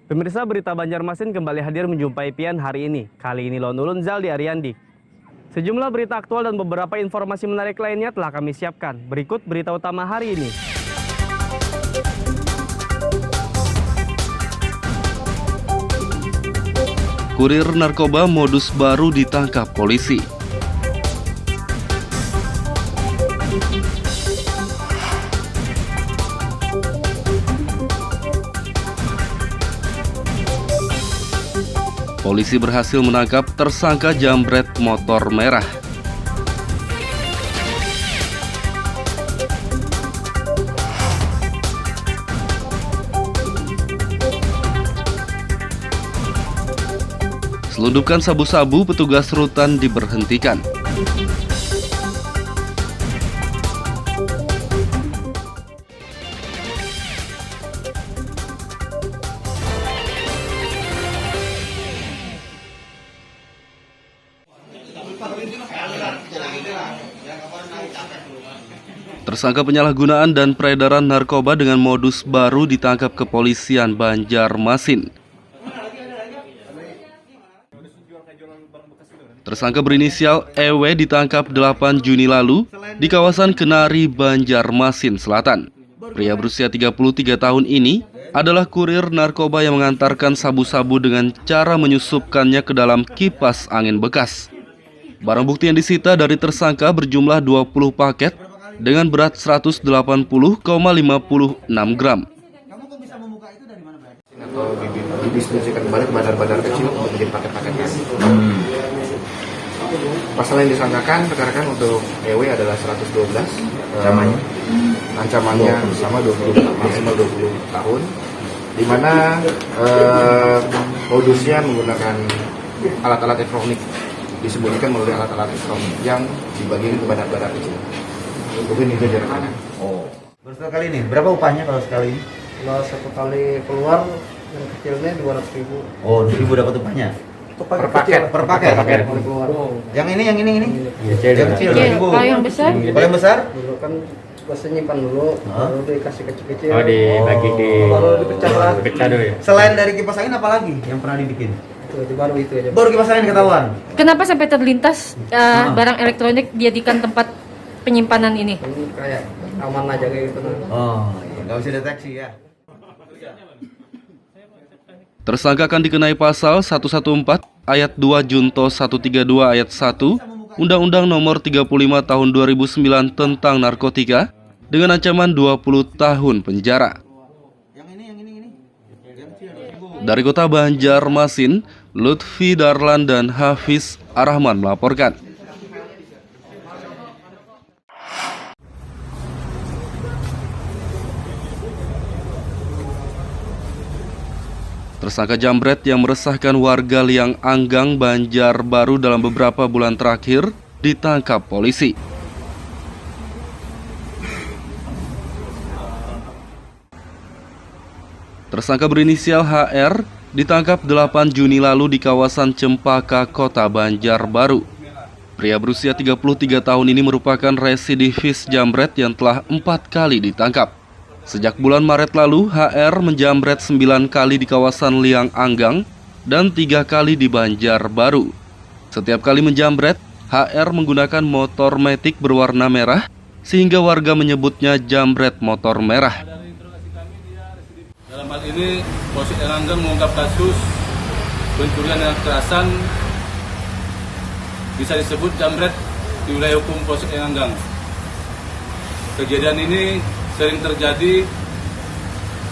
Pemirsa, berita Banjarmasin kembali hadir menjumpai Pian hari ini. Kali ini Lone Ulun Zaldi Ariandi. Sejumlah berita aktual dan beberapa informasi menarik lainnya telah kami siapkan. Berikut berita utama hari ini. Kurir narkoba modus baru ditangkap polisi. Polisi berhasil menangkap tersangka jambret motor merah. Selundupan sabu-sabu petugas rutan diberhentikan. Tersangka penyalahgunaan dan peredaran narkoba dengan modus baru ditangkap kepolisian Banjarmasin. Tersangka berinisial EW ditangkap 8 Juni lalu di kawasan Kenari, Banjarmasin Selatan. Pria berusia 33 tahun ini adalah kurir narkoba yang mengantarkan sabu-sabu dengan cara menyusupkannya ke dalam kipas angin bekas. Barang bukti yang disita dari tersangka berjumlah 20 paket dengan berat 180,56 gram. Kamu kok bisa membuka itu dari mana, Bang? Atau didistribusikan kembali ke bandar-bandar kecil untuk menjadi paket-paket gas. Pasal yang disangkakan rekan-rekan untuk EW adalah 112. Ancamannya sama 20 maksimal 20 tahun. Di mana modusnya menggunakan alat-alat elektronik, disembunyikan melalui alat-alat elektronik yang dibagikan ke bandar-bandar kecil. Mungkin itu aja rekan. Oh. Baru sekali ini, berapa upahnya kalau sekali ini? Kalau satu kali keluar yang kecilnya 200.000. Oh, 2.000 dapat upahnya. Per paket. Keluar. Yang ini. Yang kecil, Kecil. 2.000. Kalau yang besar? Kalau yang besar? Dulu kan biasanya nyimpan dulu, baru dikasih kecil-kecil. Oh, dibagi di Baru dipecah lagi. pecah dulu ya. Selain dari kipas angin apa lagi yang pernah dibikin? Baru itu aja. Baru kipas angin ketahuan. Kenapa sampai terlintas barang elektronik dijadikan tempat penyimpanan ini? Ini kayak aman aja kayak gitu. Oh, iya. Nggak bisa deteksi ya. Tersangka akan dikenai pasal 114 ayat 2 Junto 132 ayat 1 Undang-Undang Nomor 35 Tahun 2009 tentang narkotika dengan ancaman 20 tahun penjara. Yang ini. Dari kota Banjarmasin, Lutfi Darlan dan Hafiz Arahman melaporkan. Tersangka jambret yang meresahkan warga Liang Anggang, Banjarbaru dalam beberapa bulan terakhir ditangkap polisi. Tersangka berinisial HR ditangkap 8 Juni lalu di kawasan Cempaka, Kota Banjarbaru. Pria berusia 33 tahun ini merupakan residivis jambret yang telah 4 kali ditangkap. Sejak bulan Maret lalu, HR menjambret 9 kali di kawasan Liang Anggang dan 3 kali di Banjarbaru. Setiap kali menjambret, HR menggunakan motor metik berwarna merah sehingga warga menyebutnya jambret motor merah. Dalam hal ini, Polsek Liang Anggang mengungkap kasus pencurian dengan kekerasan bisa disebut jambret di wilayah hukum Polsek Liang Anggang. Kejadian ini sering terjadi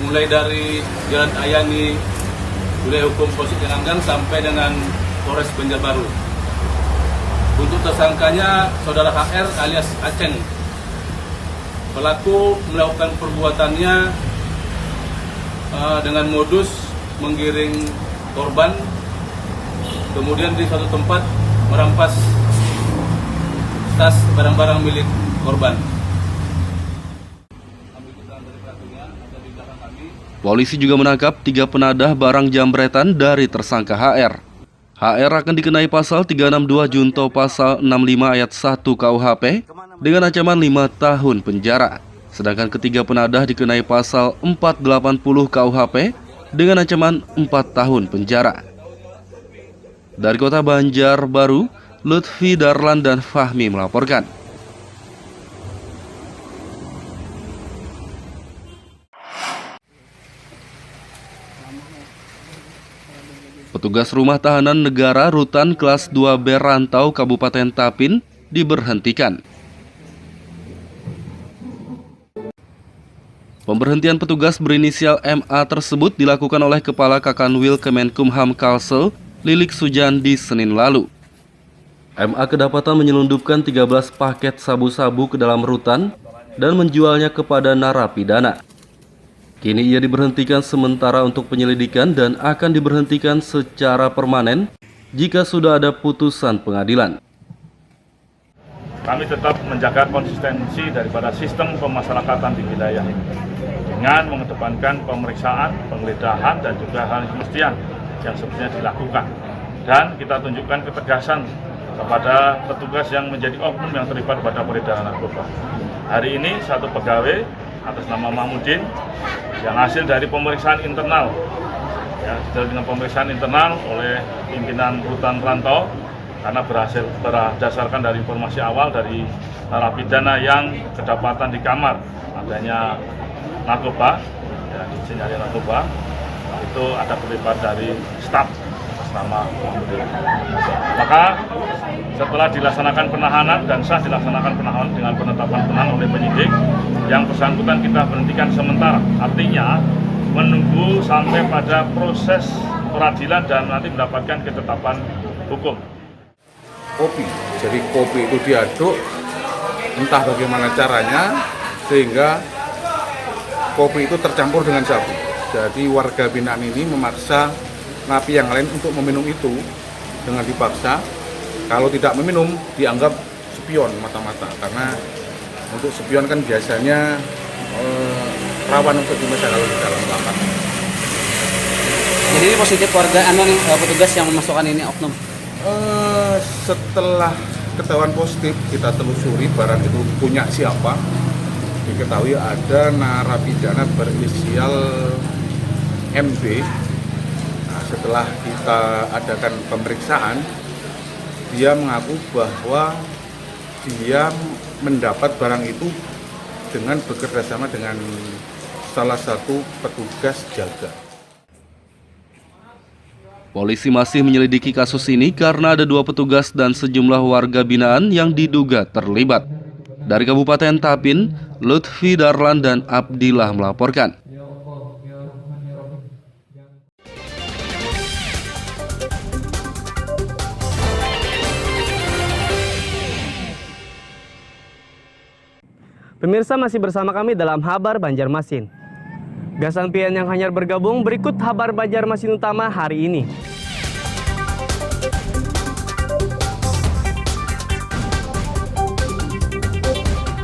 mulai dari Jalan Ayani, wilayah hukum Polsek Liang Anggang sampai dengan Polres Banjarbaru. Untuk tersangkanya saudara HR alias Aceng. Pelaku melakukan perbuatannya dengan modus menggiring korban, kemudian di suatu tempat merampas tas barang-barang milik korban. Polisi juga menangkap 3 penadah barang jambretan dari tersangka HR. HR akan dikenai pasal 362 Junto pasal 65 ayat 1 KUHP dengan ancaman 5 tahun penjara. Sedangkan ketiga penadah dikenai pasal 480 KUHP dengan ancaman 4 tahun penjara. Dari kota Banjarbaru, Lutfi Darlan dan Fahmi melaporkan. Petugas rumah tahanan negara Rutan kelas 2 Berantau Kabupaten Tapin diberhentikan. Pemberhentian petugas berinisial MA tersebut dilakukan oleh Kepala Kakanwil Kemenkumham Kalsel, Lilik Sujandi, Senin lalu. MA kedapatan menyelundupkan 13 paket sabu-sabu ke dalam rutan dan menjualnya kepada narapidana. Kini ia diberhentikan sementara untuk penyelidikan dan akan diberhentikan secara permanen jika sudah ada putusan pengadilan. Kami tetap menjaga konsistensi daripada sistem pemasyarakatan di wilayah ini dengan mengedepankan pemeriksaan, penggeledahan, dan juga hal semestian yang sebenarnya dilakukan. Dan kita tunjukkan ketegasan kepada petugas yang menjadi oknum yang terlibat pada peredaran narkoba. Hari ini satu pegawai atas nama Mahmudin yang hasil dari pemeriksaan internal, dengan pemeriksaan internal oleh pimpinan Rutan Rantau, karena berhasil berdasarkan dari informasi awal dari narapidana yang kedapatan di kamar adanya narkoba, disinyalir narkoba, itu ada terlibat dari staf atas nama Mahmudin. Maka setelah dilaksanakan penahanan dan sah dilaksanakan penahanan dengan penetapan penahanan oleh penyidik, yang bersangkutan kita berhentikan sementara. Artinya menunggu sampai pada proses peradilan dan nanti mendapatkan ketetapan hukum. Kopi, jadi kopi itu diaduk, entah bagaimana caranya, sehingga kopi itu tercampur dengan sabu. Jadi warga binaan ini memaksa napi yang lain untuk meminum itu dengan dipaksa. Kalau tidak meminum, dianggap spion mata-mata, karena untuk spion kan biasanya rawan untuk dimasak kalau di dalam lapas. Jadi ini positif warga petugas yang memasukkan ini oknum? Setelah ketahuan positif, kita telusuri barang itu punya siapa. Diketahui ada narapidana berinisial MB. Nah, setelah kita adakan pemeriksaan, dia mengaku bahwa dia mendapat barang itu dengan bekerja sama dengan salah satu petugas jaga. Polisi masih menyelidiki kasus ini karena ada 2 petugas dan sejumlah warga binaan yang diduga terlibat. Dari Kabupaten Tapin, Lutfi Darlan dan Abdillah melaporkan. Pemirsa masih bersama kami dalam Habar Banjarmasin. Gasan pian yang hanyar bergabung, berikut Habar Banjarmasin utama hari ini.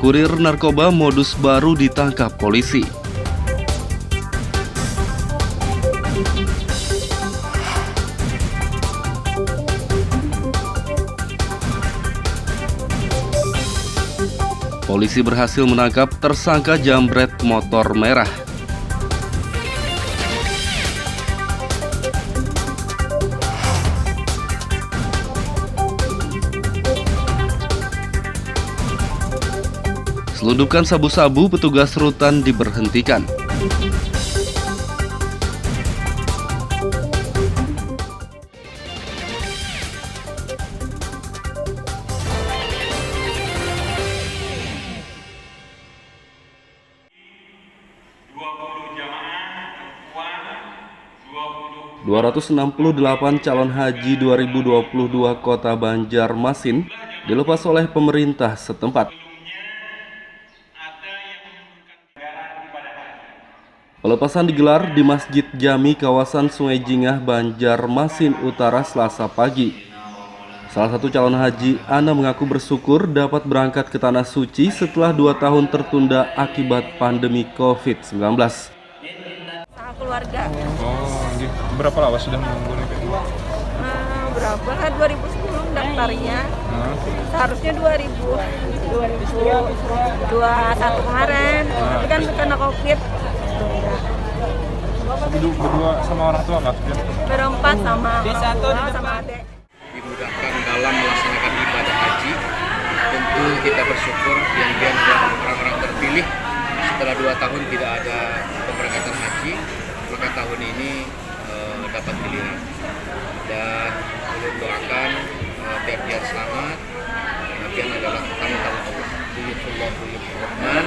Kurir narkoba modus baru ditangkap polisi. Polisi berhasil menangkap tersangka jambret motor merah. Selundupan sabu-sabu, petugas rutan diberhentikan. ...268 calon haji 2022 Kota Banjarmasin dilepas oleh pemerintah setempat. Pelepasan digelar di Masjid Jami kawasan Sungai Jingah, Banjarmasin Utara, Selasa pagi. Salah satu calon haji, Ana, mengaku bersyukur dapat berangkat ke Tanah Suci setelah 2 tahun tertunda akibat pandemi COVID-19. Sama keluarga. Berapa lama sudah menunggu nih? Berapa lah, 2010 daftarnya. Seharusnya 2021 kemarin. Tapi kan karena COVID. Berdua sama orang tua nggak? Berempat sama orang tua sama adik. Dimudahkan dalam melaksanakan ibadah haji. Tentu kita bersyukur pian-pian dan orang-orang terpilih setelah 2 tahun tidak ada pemberangkatan haji, maka tahun ini dapat giliran. Dan ulun doakan pian-pian selamat. Pian adalah tamu-tamu Allah, Buyutullah Buyutur Rahman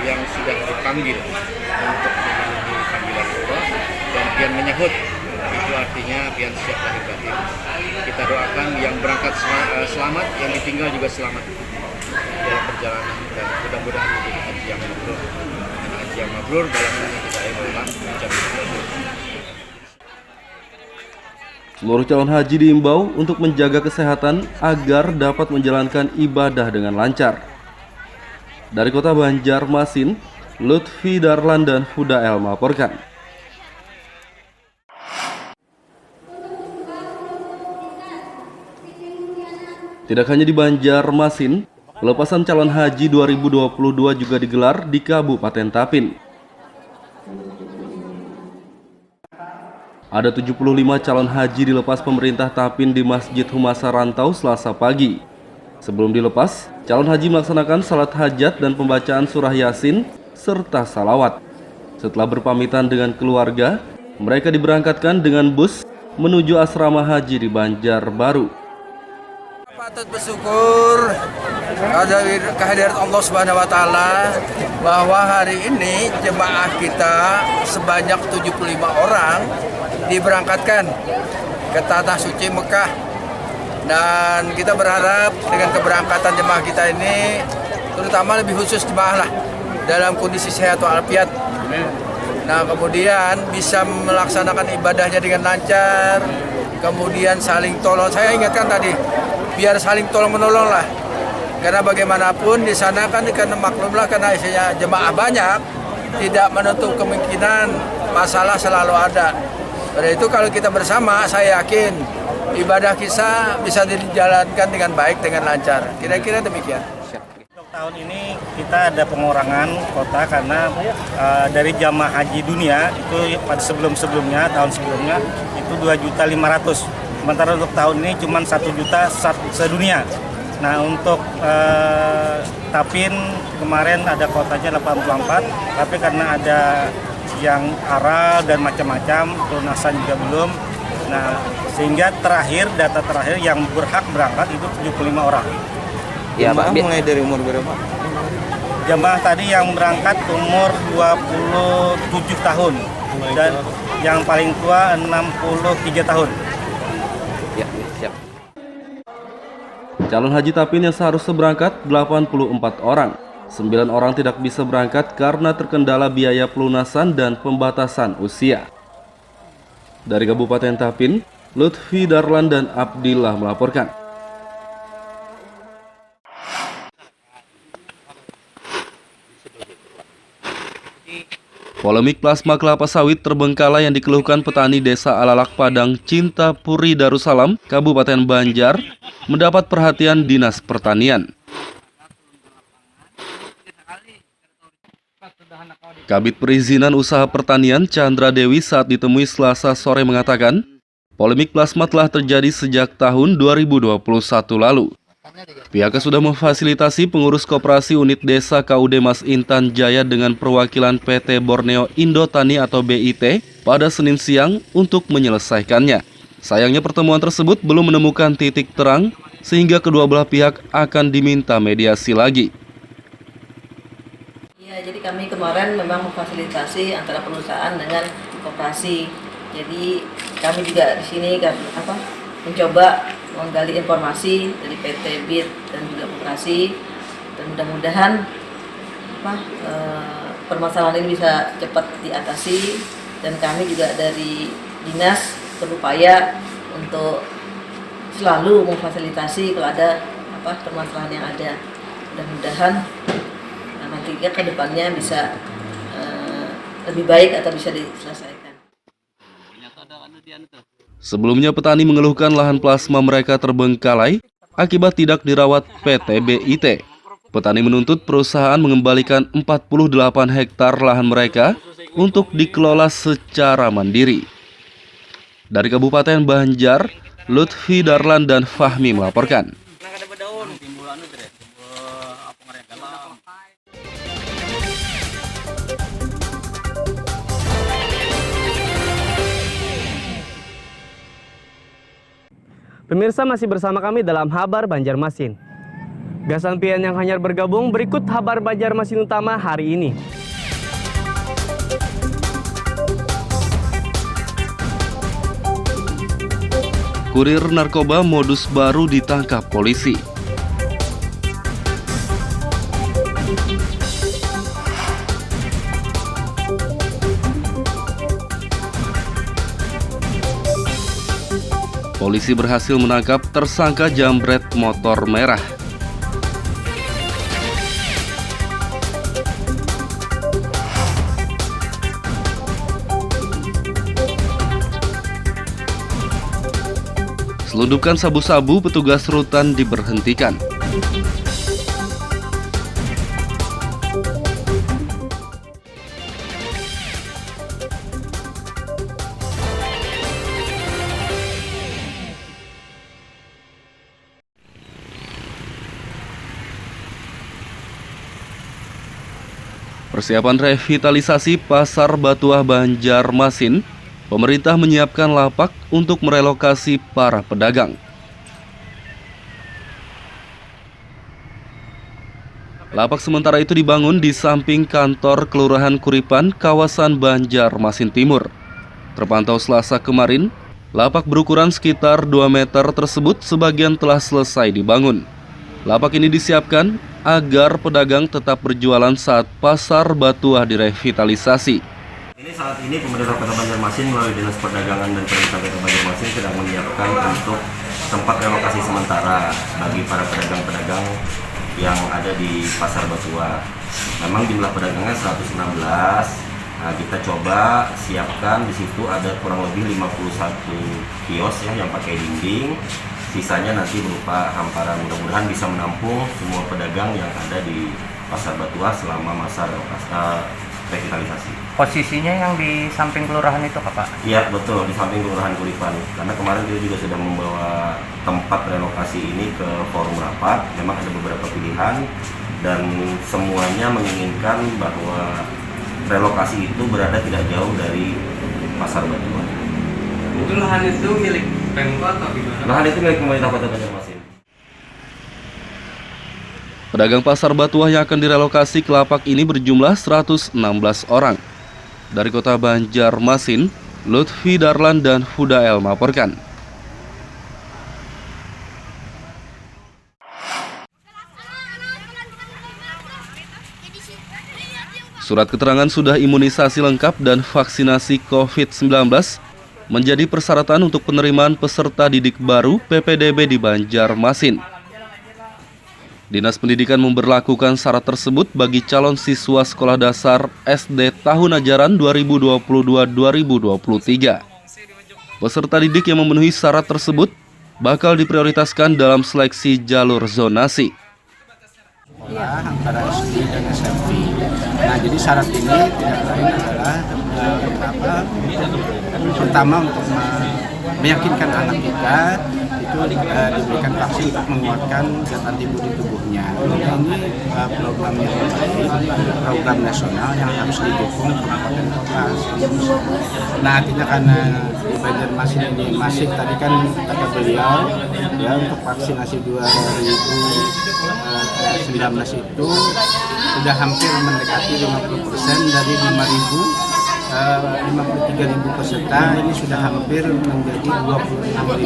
yang sudah dipanggil untuk memenuhi panggilan Allah, dan pian menyahut. Itu artinya pian siap lahir batin. Kita doakan yang berangkat selamat, yang ditinggal juga selamat dalam perjalanan, dan mudah-mudahan menjadi haji yang mabrur. Haji yang mabrur dalam nama kita ucapkan Seluruh calon haji diimbau untuk menjaga kesehatan agar dapat menjalankan ibadah dengan lancar. Dari kota Banjarmasin, Lutfi Darlan dan Fudael melaporkan. Tidak hanya di Banjarmasin, pelepasan calon haji 2022 juga digelar di Kabupaten Tapin. Ada 75 calon haji dilepas pemerintah Tapin di Masjid Humasa Rantau Selasa pagi. Sebelum dilepas, calon haji melaksanakan salat hajat dan pembacaan surah Yasin serta salawat. Setelah berpamitan dengan keluarga, mereka diberangkatkan dengan bus menuju asrama haji di Banjarbaru. Patut bersyukur kehadiran Allah Subhanahu wa taala bahwa hari ini jemaah kita sebanyak 75 orang diberangkatkan ke tanah suci Mekah, dan kita berharap dengan keberangkatan jemaah kita ini, terutama lebih khusus jemaah lah dalam kondisi sehat walafiat. Nah, kemudian bisa melaksanakan ibadahnya dengan lancar, kemudian saling tolong. Saya ingatkan tadi, biar saling tolong menolong lah, karena bagaimanapun di sana kan karena maklumlah, karena isinya jemaah banyak, tidak menutup kemungkinan masalah selalu ada. Pada itu kalau kita bersama, saya yakin ibadah kita bisa dijalankan dengan baik, dengan lancar. Kira-kira demikian. Untuk tahun ini kita ada pengurangan kota karena dari jamaah haji dunia itu pada sebelumnya tahun sebelumnya itu 2.500.000. Sementara untuk tahun ini cuma 1 juta sedunia. Nah, untuk Tapin kemarin ada kotanya 84, tapi karena ada yang aral dan macam-macam, pelunasan juga belum. Nah, sehingga data terakhir yang berhak berangkat itu 75 orang. Ya, Pak, mulai dari umur berapa? Jamaah tadi yang berangkat umur 27 tahun dan yang paling tua 63 tahun. Ya, siap. Calon haji Tapin yang seharusnya berangkat 84 orang. 9 orang tidak bisa berangkat karena terkendala biaya pelunasan dan pembatasan usia. Dari Kabupaten Tapin, Lutfi Darlan dan Abdillah melaporkan. Polemik plasma kelapa sawit terbengkalai yang dikeluhkan petani desa Alalak Padang Cinta Puri Darussalam, Kabupaten Banjar, mendapat perhatian Dinas Pertanian. Kabid Perizinan Usaha Pertanian Chandra Dewi saat ditemui Selasa sore mengatakan, polemik plasma telah terjadi sejak tahun 2021 lalu. Pihaknya sudah memfasilitasi pengurus koperasi unit desa KUD Mas Intan Jaya dengan perwakilan PT Borneo Indotani atau BIT pada Senin siang untuk menyelesaikannya. Sayangnya pertemuan tersebut belum menemukan titik terang sehingga kedua belah pihak akan diminta mediasi lagi. Ya, jadi kami kemarin memang memfasilitasi antara perusahaan dengan koperasi. Jadi kami juga di sini mencoba menggali informasi dari PT BIT dan juga koperasi, dan mudah-mudahan permasalahan ini bisa cepat diatasi, dan kami juga dari dinas berupaya untuk selalu memfasilitasi kalau ada permasalahan yang ada. Mudah-mudahan nantinya ke depannya bisa lebih baik atau bisa diselesaikan. Sebelumnya petani mengeluhkan lahan plasma mereka terbengkalai akibat tidak dirawat PT BIT. Petani menuntut perusahaan mengembalikan 48 hektar lahan mereka untuk dikelola secara mandiri. Dari Kabupaten Banjar, Lutfi Darlan dan Fahmi melaporkan. Pemirsa masih bersama kami dalam Habar Banjarmasin. Gasan pian yang hanyar bergabung, berikut Habar Banjarmasin utama hari ini. Kurir narkoba modus baru ditangkap polisi. Polisi berhasil menangkap tersangka jambret motor merah. Selundupan sabu-sabu petugas rutan diberhentikan. Persiapan revitalisasi Pasar Batuah Banjarmasin, pemerintah menyiapkan lapak untuk merelokasi para pedagang. Lapak sementara itu dibangun di samping kantor Kelurahan Kuripan, kawasan Banjarmasin Timur. Terpantau Selasa kemarin, lapak berukuran sekitar 2 meter tersebut sebagian telah selesai dibangun. Lapak ini disiapkan agar pedagang tetap berjualan saat Pasar Batuah direvitalisasi. Saat ini pemerintah Kota Banjarmasin melalui Dinas Perdagangan dan Perindustrian Kota Banjarmasin sedang menyiapkan untuk tempat relokasi sementara bagi para pedagang-pedagang yang ada di Pasar Batuah. Memang jumlah pedagangnya 116. Nah, kita coba siapkan di situ ada kurang lebih 51 kios yang pakai dinding. Sisanya nanti berupa hamparan, mudah-mudahan bisa menampung semua pedagang yang ada di Pasar Batuah selama masa revitalisasi. Posisinya yang di samping kelurahan itu, Pak? Iya, betul, di samping Kelurahan Kuripan. Karena kemarin kita juga sudah membawa tempat relokasi ini ke forum rapat. Memang ada beberapa pilihan dan semuanya menginginkan bahwa relokasi itu berada tidak jauh dari Pasar Batuah. Itu lahan itu milik Pemkot atau gimana? Lahan itu milik pemerintah Kota Banjarmasin. Pedagang Pasar Batuah yang akan direlokasi ke lapak ini berjumlah 116 orang. Dari Kota Banjarmasin, Lutfi Darlan dan Fudael melaporkan. Surat keterangan sudah imunisasi lengkap dan vaksinasi COVID-19 menjadi persyaratan untuk penerimaan peserta didik baru PPDB di Banjarmasin. Dinas Pendidikan memberlakukan syarat tersebut bagi calon siswa sekolah dasar SD tahun ajaran 2022-2023. Peserta didik yang memenuhi syarat tersebut bakal diprioritaskan dalam seleksi jalur zonasi. Antara SD dan SMP. Nah, jadi syarat ini tidak lain adalah pertama untuk meyakinkan anak kita itu diberikan vaksin untuk menguatkan zat antibodi tubuhnya. Ini program yang baik, program nasional yang harus didukung kabupaten kota. Nah, artinya karena di Banjarmasin ini masih tadi kan kata beliau ya untuk vaksinasi 2019 itu sudah hampir mendekati 50% dari 53.000 peserta, ini sudah hampir menjadi 26.000.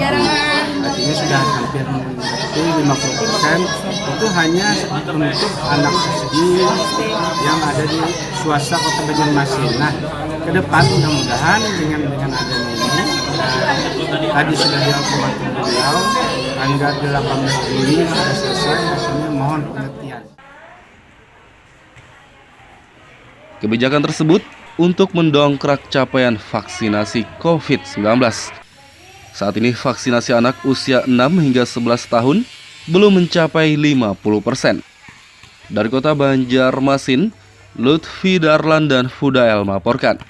Artinya sudah hampir mendekati 50%. Itu hanya untuk anak SD yang ada di swasta Kota Banjarmasin. Nah, ke depan mudah-mudahan dengan adanya ini, tadi sudah dilakukan beliau, tanggal 18 Juli sudah selesai, artinya mohon pengertian. Kebijakan tersebut untuk mendongkrak capaian vaksinasi COVID-19. Saat ini vaksinasi anak usia 6 hingga 11 tahun belum mencapai 50%. Dari Kota Banjarmasin, Lutfi Darlan dan Fudael melaporkan.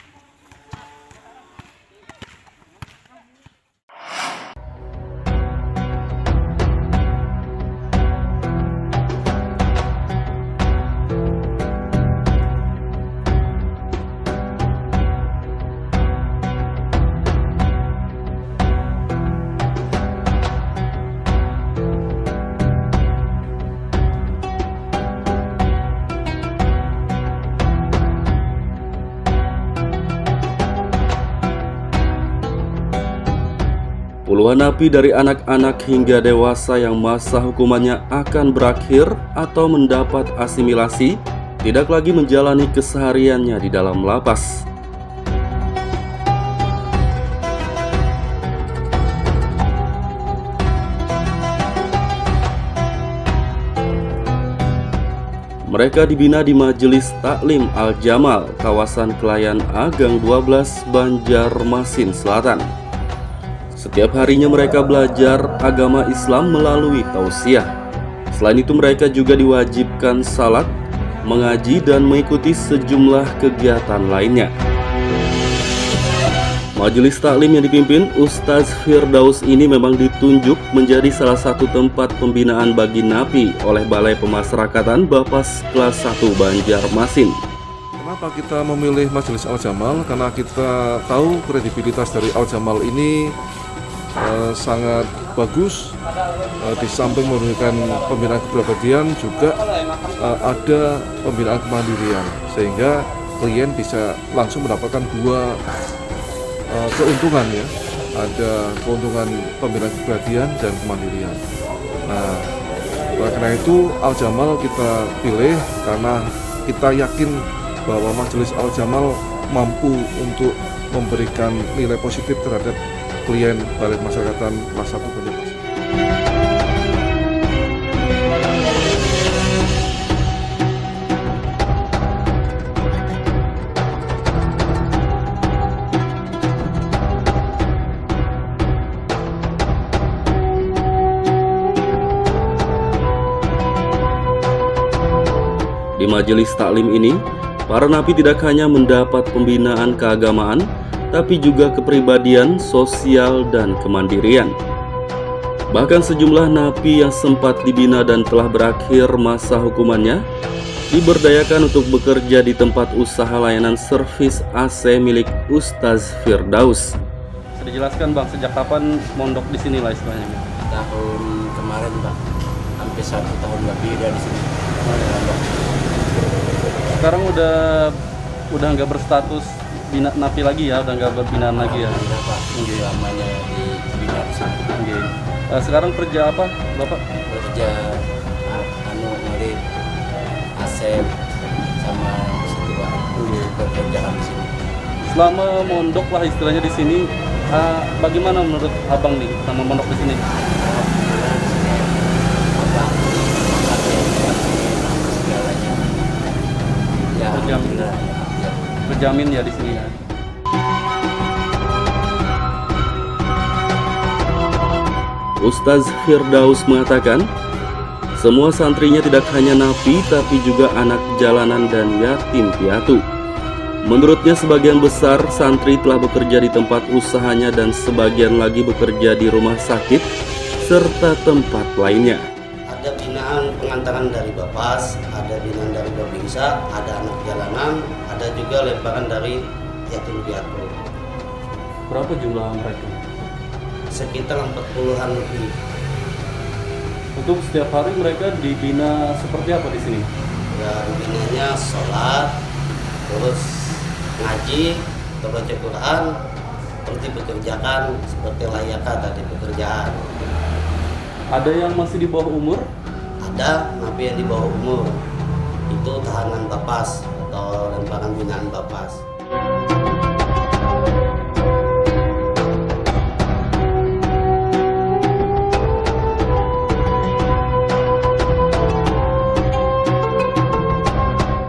Puluhan napi dari anak-anak hingga dewasa yang masa hukumannya akan berakhir atau mendapat asimilasi tidak lagi menjalani kesehariannya di dalam lapas. Mereka dibina di Majelis Taklim Al-Jamal, kawasan Kelayan Agang 12, Banjarmasin Selatan. Setiap harinya mereka belajar agama Islam melalui tausiah. Selain itu mereka juga diwajibkan salat, mengaji, dan mengikuti sejumlah kegiatan lainnya. Majelis taklim yang dipimpin Ustaz Firdaus ini memang ditunjuk menjadi salah satu tempat pembinaan bagi napi oleh Balai Pemasyarakatan Bapas kelas 1 Banjarmasin. Kenapa kita memilih Majelis Al-Jamal? Karena kita tahu kredibilitas dari Al-Jamal ini sangat bagus. Di samping memberikan pembinaan kepribadian juga ada pembinaan kemandirian, sehingga klien bisa langsung mendapatkan dua keuntungan ya. Ada keuntungan pembinaan kepribadian dan kemandirian. Nah, karena itu Al-Jamal kita pilih karena kita yakin bahwa Majelis Al-Jamal mampu untuk memberikan nilai positif terhadap klien Balai Pemasyarakatan kelas 1 Banjarmasin. Di majelis taklim ini, para napi tidak hanya mendapat pembinaan keagamaan, tapi juga kepribadian, sosial, dan kemandirian. Bahkan sejumlah napi yang sempat dibina dan telah berakhir masa hukumannya diberdayakan untuk bekerja di tempat usaha layanan servis AC milik Ustaz Firdaus. Bisa dijelaskan Bang, sejak kapan mondok di sini lah istilahnya? Tahun kemarin Bang, hampir 1 tahun lebih dari sini. Sekarang udah nggak berstatus bina napi lagi ya, udah nggak berbinaan lagi ya? Enggak Pak, namanya di bina di sini. Sekarang kerja apa Bapak? Kerja ngeri aset sama situ Pak, pekerjaan di sini. Selama mondok lah istilahnya di sini, bagaimana menurut Abang nih sama mondok di sini? Berjamin ya di sini ya. Ustaz Firdaus mengatakan, semua santrinya tidak hanya napi tapi juga anak jalanan dan yatim piatu. Menurutnya sebagian besar santri telah bekerja di tempat usahanya dan sebagian lagi bekerja di rumah sakit serta tempat lainnya. Ada binaan pengantaran dari Bapas, ada binaan dari Babinsa, ada anak jalanan, ada juga lemparan dari yatim piatu. Berapa jumlah mereka? Sekitar 40-an lebih. Untuk setiap hari mereka dibina seperti apa di sini? Ya, dibinanya sholat, terus ngaji, baca Quran, seperti bekerjakan seperti layaknya tadi pekerjaan. Ada yang masih di bawah umur? Ada napi yang di bawah umur. Itu tahanan Bapas atau lemparan binaan Bapas.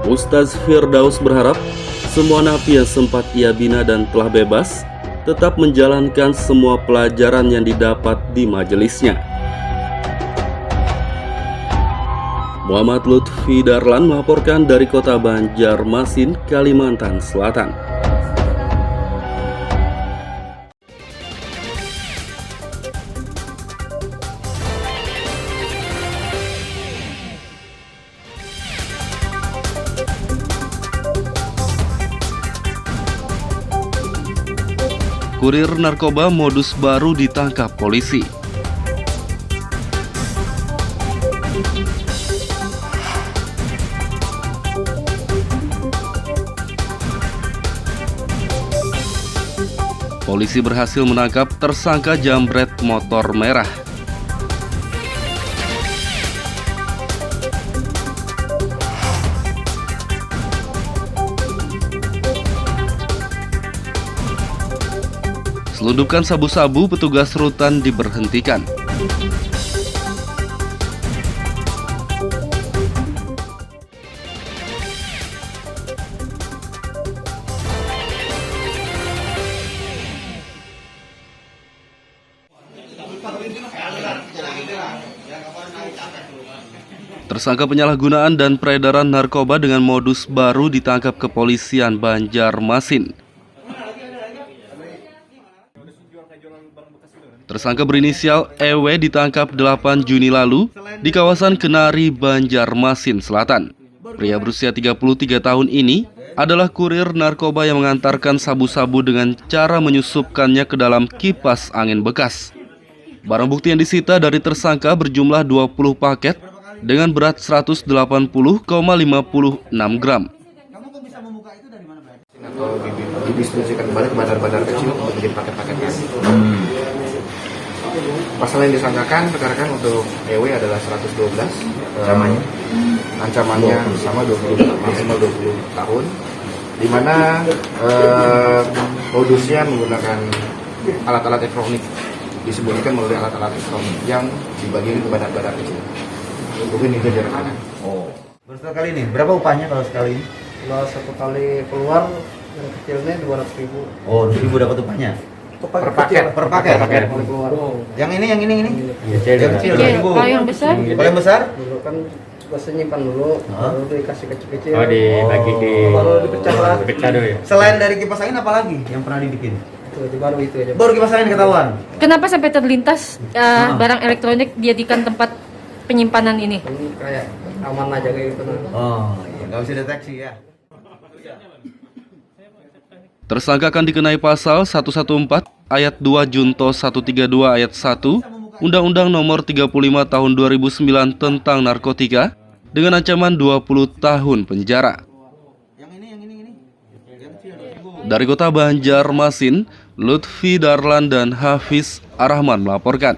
Ustaz Firdaus berharap semua napi yang sempat ia bina dan telah bebas tetap menjalankan semua pelajaran yang didapat di majelisnya. Muhammad Lutfi Darlan melaporkan dari Kota Banjarmasin, Kalimantan Selatan. Kurir narkoba modus baru ditangkap polisi. Polisi berhasil menangkap tersangka jambret motor merah. Selundupan sabu-sabu petugas rutan diberhentikan. Tersangka penyalahgunaan dan peredaran narkoba dengan modus baru ditangkap kepolisian Banjarmasin. Tersangka berinisial EW ditangkap 8 Juni lalu di kawasan Kenari, Banjarmasin Selatan. Pria berusia 33 tahun ini adalah kurir narkoba yang mengantarkan sabu-sabu dengan cara menyusupkannya ke dalam kipas angin bekas. Barang bukti yang disita dari tersangka berjumlah 20 paket dengan berat 180,56 gram. Atau didistribusikan kembali ke bandar-bandar kecil untuk menjadi paket-paketnya. Pasal yang disangkakan rekan-rekan untuk EW adalah 112. Ancamannya sama 20 maksimal 20 tahun. Di mana modusnya menggunakan alat-alat elektronik, disembunyikan melalui alat-alat elektronik yang dibagikan ke bandar-bandar kecil. Mungkin itu rekan-rekan. Oh. Baru sekali ini, berapa upahnya kalau sekali ini? Kalau satu kali keluar yang kecilnya 200.000. Oh, 2.000 dapat upahnya. Per paket. Oh. Yang ini. Yang kecil. Kalau yang besar? Kalau yang besar? Dulu kan masih nyimpan dulu, baru dikasih kecil-kecil. Oh, dibagi di baru dipecah lah. Dipecah dulu ya. Selain dari kipas angin apa lagi yang pernah dibikin? Baru itu aja. Baru kipas angin ketahuan. Kenapa sampai terlintas barang elektronik dijadikan tempat penyimpanan ini? Ini kayak aman aja kayak gitu. Oh, ya nggak bisa deteksi ya. Tersangka akan dikenai pasal 114 ayat 2 Junto 132 ayat 1 Undang-Undang Nomor 35 Tahun 2009 tentang narkotika dengan ancaman 20 tahun penjara. Dari Kota Banjarmasin, Lutfi Darlan dan Hafiz Arahman melaporkan.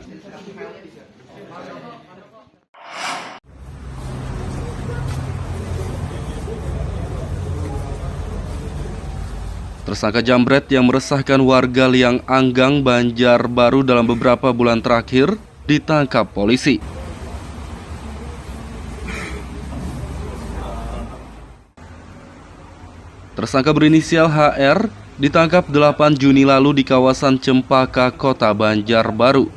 Tersangka jambret yang meresahkan warga Liang Anggang, Banjarbaru dalam beberapa bulan terakhir ditangkap polisi. Tersangka berinisial HR ditangkap 8 Juni lalu di kawasan Cempaka, Kota Banjarbaru.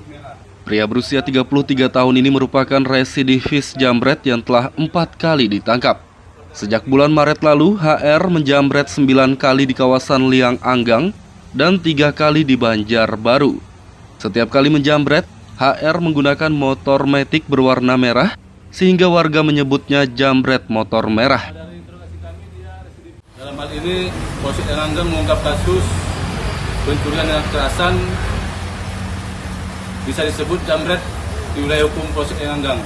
Pria berusia 33 tahun ini merupakan residivis jambret yang telah 4 kali ditangkap. Sejak bulan Maret lalu, HR menjambret 9 kali di kawasan Liang Anggang dan 3 kali di Banjarbaru. Setiap kali menjambret, HR menggunakan motor matic berwarna merah sehingga warga menyebutnya jambret motor merah. Dalam hal ini, Polsek Liang Anggang mengungkap kasus pencurian dengan kekerasan bisa disebut jambret di wilayah hukum Polsek Liang Anggang.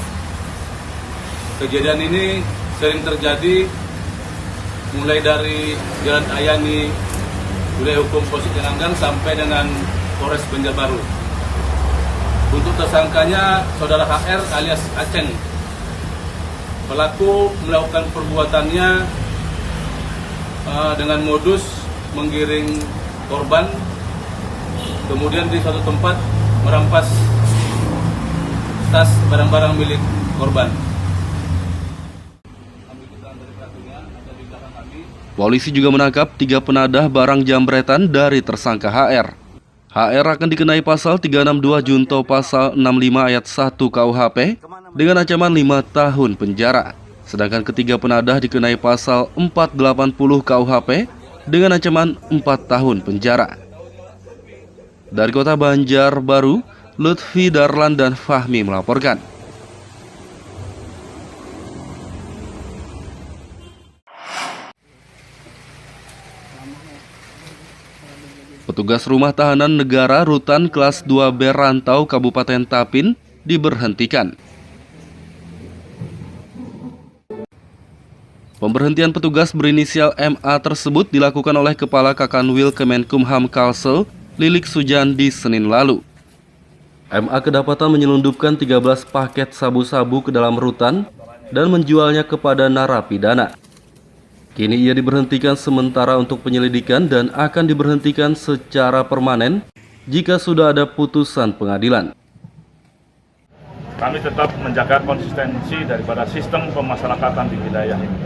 Kejadian ini sering terjadi mulai dari Jalan Ayani, wilayah hukum Polsek Liang Anggang sampai dengan Polres Banjarbaru. Untuk tersangkanya saudara HR alias Aceng. Pelaku melakukan perbuatannya dengan modus menggiring korban, kemudian di suatu tempat merampas tas barang-barang milik korban. Polisi juga menangkap 3 penadah barang jambretan dari tersangka HR. HR akan dikenai pasal 362 Junto pasal 65 ayat 1 KUHP dengan ancaman 5 tahun penjara. Sedangkan ketiga penadah dikenai pasal 480 KUHP dengan ancaman 4 tahun penjara. Dari Kota Banjarbaru, Lutfi Darlan dan Fahmi melaporkan. Petugas rumah tahanan negara Rutan kelas 2B Rantau Kabupaten Tapin diberhentikan. Pemberhentian petugas berinisial MA tersebut dilakukan oleh Kepala Kakanwil Kemenkumham Kalsel, Lilik Sujandi, Senin lalu. MA kedapatan menyelundupkan 13 paket sabu-sabu ke dalam rutan dan menjualnya kepada narapidana. Kini ia diberhentikan sementara untuk penyelidikan dan akan diberhentikan secara permanen jika sudah ada putusan pengadilan. Kami tetap menjaga konsistensi daripada sistem pemasyarakatan di wilayah ini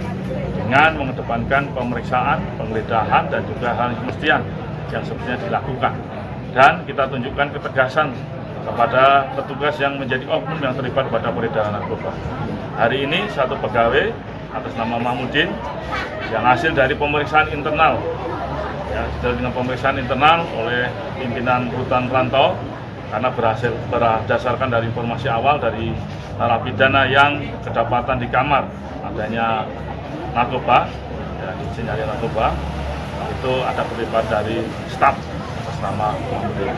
dengan mengedepankan pemeriksaan, penggeledahan, dan juga hal semestian yang sebenarnya dilakukan. Dan kita tunjukkan ketegasan kepada petugas yang menjadi oknum yang terlibat pada peredaran narkoba. Hari ini satu pegawai atas nama Mahmudin yang hasil dari pemeriksaan internal, dengan pemeriksaan internal oleh pimpinan Rutan Rantau, karena berhasil berdasarkan dari informasi awal dari narapidana yang kedapatan di kamar adanya narkoba, disinyalir narkoba, itu ada terlibat dari staf atas nama Mahmudin.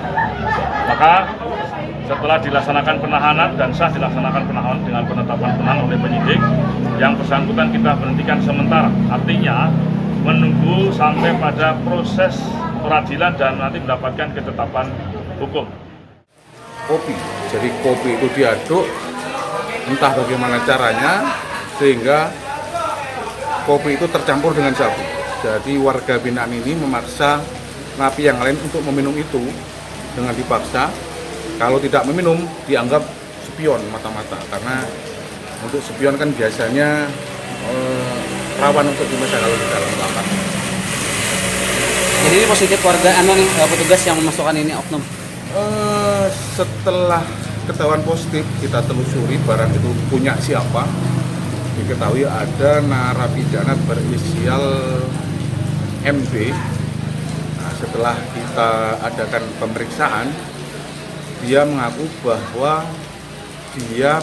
Maka setelah dilaksanakan penahanan dan sah dilaksanakan penahanan dengan penetapan penahanan oleh penyidik, yang bersangkutan kita berhentikan sementara, artinya menunggu sampai pada proses peradilan dan nanti mendapatkan ketetapan hukum. Kopi, jadi kopi itu diaduk, entah bagaimana caranya, sehingga kopi itu tercampur dengan sabu. Jadi warga binaan ini memaksa napi yang lain untuk meminum itu dengan dipaksa. Kalau tidak meminum, dianggap spion mata-mata, karena untuk spion kan biasanya rawan untuk dimasak kalau di dalam lapas. Jadi ini positif warga petugas yang memasukkan ini oknum? Setelah ketahuan positif, kita telusuri barang itu punya siapa. Diketahui ada narapidana berinisial MB. Nah, setelah kita adakan pemeriksaan, dia mengaku bahwa dia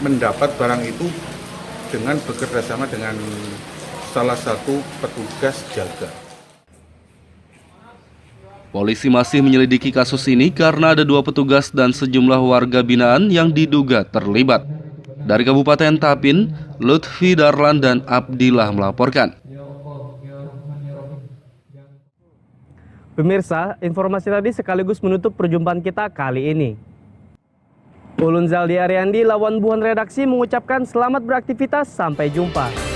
mendapat barang itu dengan bekerja sama dengan salah satu petugas jaga. Polisi masih menyelidiki kasus ini karena ada 2 petugas dan sejumlah warga binaan yang diduga terlibat. Dari Kabupaten Tapin, Lutfi Darlan dan Abdillah melaporkan. Pemirsa, informasi tadi sekaligus menutup perjumpaan kita kali ini. Ulun Zaldi Ariandi, lawan buhan redaksi mengucapkan selamat beraktivitas, sampai jumpa.